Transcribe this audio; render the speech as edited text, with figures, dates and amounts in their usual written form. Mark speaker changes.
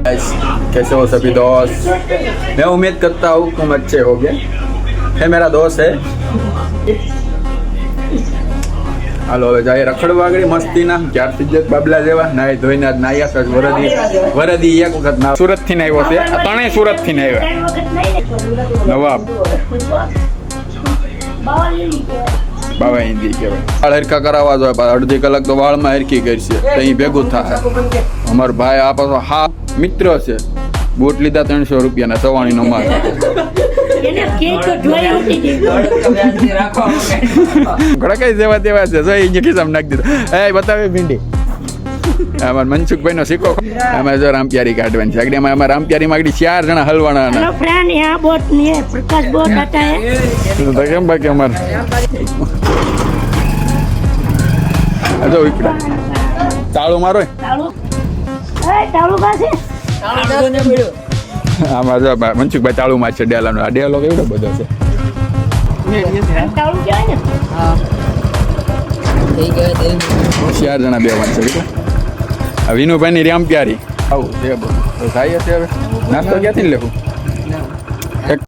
Speaker 1: कैसे हो सभी दोस्त? मैं उम्मीद करता हूँ तुम अच्छे होगे। है मेरा दोस्त है। હાલો હવે જાય રખડવા આગળ મસ્તી ના ક્યારથી જ બાબલા જેવા નાઈ ધોઈને આજ નાયા છે વરદી એક વખત ના સુરત થી આવ્યો છે ત્રણેય સુરત થી આવ્યા નવાબ બાવા હિન્દી કહેવાય વાળ હરખા કરાવવા જોઈએ અડધી કલાક તો વાળમાં હરખી કરશે અહીં ભેગું થાય અમારો ભાઈ આ પાછો હા મિત્ર છે બૂટ લીધા 300 રૂપિયાના સવાણી નો માલ કઈ જેવા તેવા છે જો અહીંયા ખિસ્સામાં નાખી દીધો એ બતાવે ભીંડી અમાર મનસુખભાઈ નો સિક્કો અમે જો રામપ્યારી કાઢવાની છે આગળ અમાર રામપ્યારી માં આગળ 4 જણા હલવાના
Speaker 2: हेलो फ्रेंड यहाँ बोट नहीं है प्रकाश बोट आता है
Speaker 1: તો કેમ બાકી અમાર જો ઉપડા તાળું મારો
Speaker 2: તાળું પાસે
Speaker 1: આમાં જો મનસુખભાઈ તાળું માં છે ડેલાનો આ ડેલો કેવડો બધો છે
Speaker 2: તાળું કહેવાય ને હા થઈ ગયા
Speaker 1: 4 જણા બેવાનું છે આ વિનુભાઈ ની રામપ્યારી આવું છે તો થાય છે હવે નાસ્તો ક્યાંથી લેવું